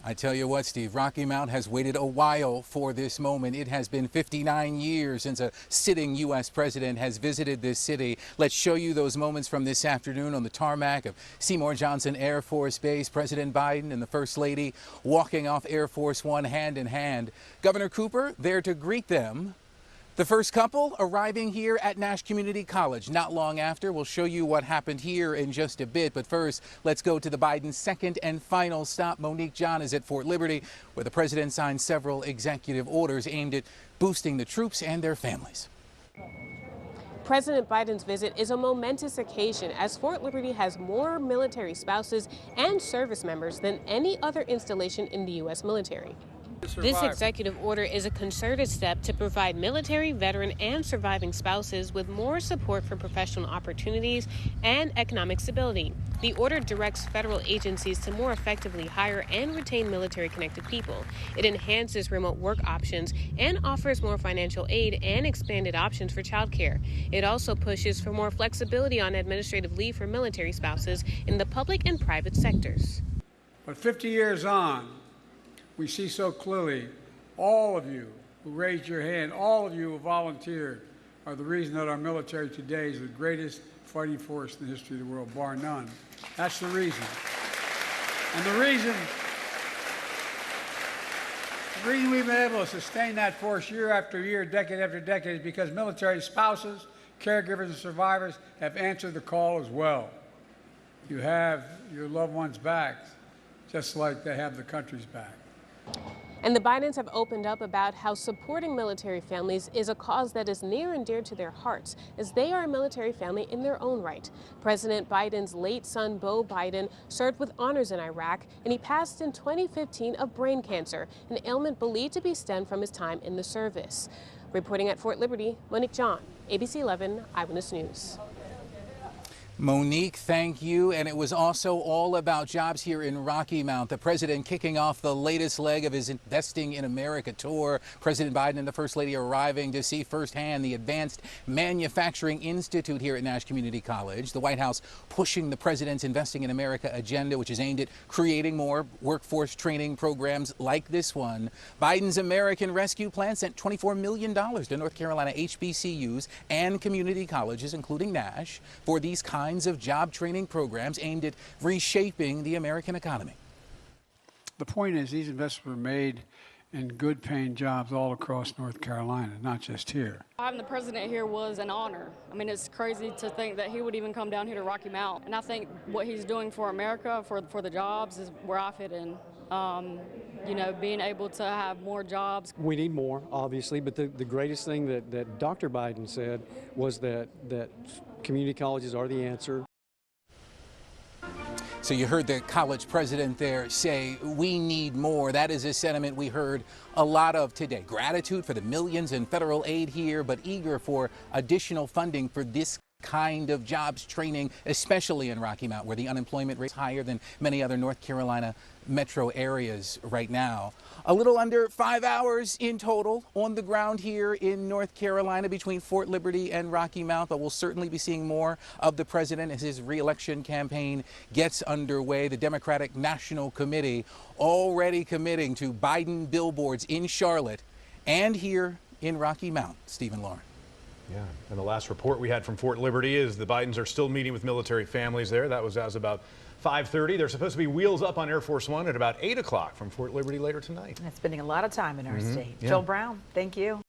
I tell you what, Steve, Rocky Mount has waited a while for this moment. It has been 59 years since a sitting U.S. president has visited this city. Let's show you those moments from this afternoon on the tarmac of Seymour Johnson Air Force Base. President Biden and the First Lady walking off Air Force One hand in hand. Governor Cooper there to greet them. The first couple arriving here at Nash Community College not long after. We'll show you what happened here in just a bit. But first, let's go to the Biden second and final stop. Monique John is at Fort Liberty, where the president signed several executive orders aimed at boosting the troops and their families. President Biden's visit is a momentous occasion as Fort Liberty has more military spouses and service members than any other installation in the U.S. military. This executive order is a concerted step to provide military, veteran, and surviving spouses with more support for professional opportunities and economic stability. The order directs federal agencies to more effectively hire and retain military-connected people. It enhances remote work options and offers more financial aid and expanded options for childcare. It also pushes for more flexibility on administrative leave for military spouses in the public and private sectors. But 50 years on, we see so clearly all of you who raised your hand, all of you who volunteered, are the reason that our military today is the greatest fighting force in the history of the world, bar none. That's the reason. And the reason we've been able to sustain that force year after year, decade after decade, is because military spouses, caregivers, and survivors have answered the call as well. You have your loved ones back, just like they have the country's back. And the Bidens have opened up about how supporting military families is a cause that is near and dear to their hearts, as they are a military family in their own right. President Biden's late son, Beau Biden, served with honors in Iraq, and he passed in 2015 of brain cancer, an ailment believed to be stemmed from his time in the service. Reporting at Fort Liberty, Monique John, ABC 11 Eyewitness News. Monique, thank you. And it was also all about jobs here in Rocky Mount. The president kicking off the latest leg of his Investing in America tour. President Biden and the First Lady arriving to see firsthand the Advanced Manufacturing Institute here at Nash Community College. The White House pushing the president's Investing in America agenda, which is aimed at creating more workforce training programs like this one. Biden's American Rescue Plan sent $24 million to North Carolina HBCUs and community colleges, including Nash, for these kinds of job training programs aimed at reshaping the American economy. The point is, these investments were made in good paying jobs all across North Carolina, not just here. Having the president here was an honor. I mean, it's crazy to think that he would even come down here to Rocky Mount. And I think what he's doing for America, for the jobs, is where I fit in. You know, being able to have more jobs. We need more, obviously, but the greatest thing that Dr. Biden said was that community colleges are the answer. So you heard the college president there say, we need more. That is a sentiment we heard a lot of today. Gratitude for the millions in federal aid here, but eager for additional funding for this kind of jobs training, especially in Rocky Mount, where the unemployment rate is higher than many other North Carolina metro areas right now. A little under 5 hours in total on the ground here in North Carolina between Fort Liberty and Rocky Mount, but we'll certainly be seeing more of the president as his re-election campaign gets underway. The Democratic National Committee already committing to Biden billboards in Charlotte and here in Rocky Mount. Stephen Lauren. Yeah, and the last report we had from Fort Liberty is the Bidens are still meeting with military families there. That was as about 5:30. They're supposed to be wheels up on Air Force One at about 8 o'clock from Fort Liberty later tonight. And spending a lot of time in our state. Yeah. Joel Brown, thank you.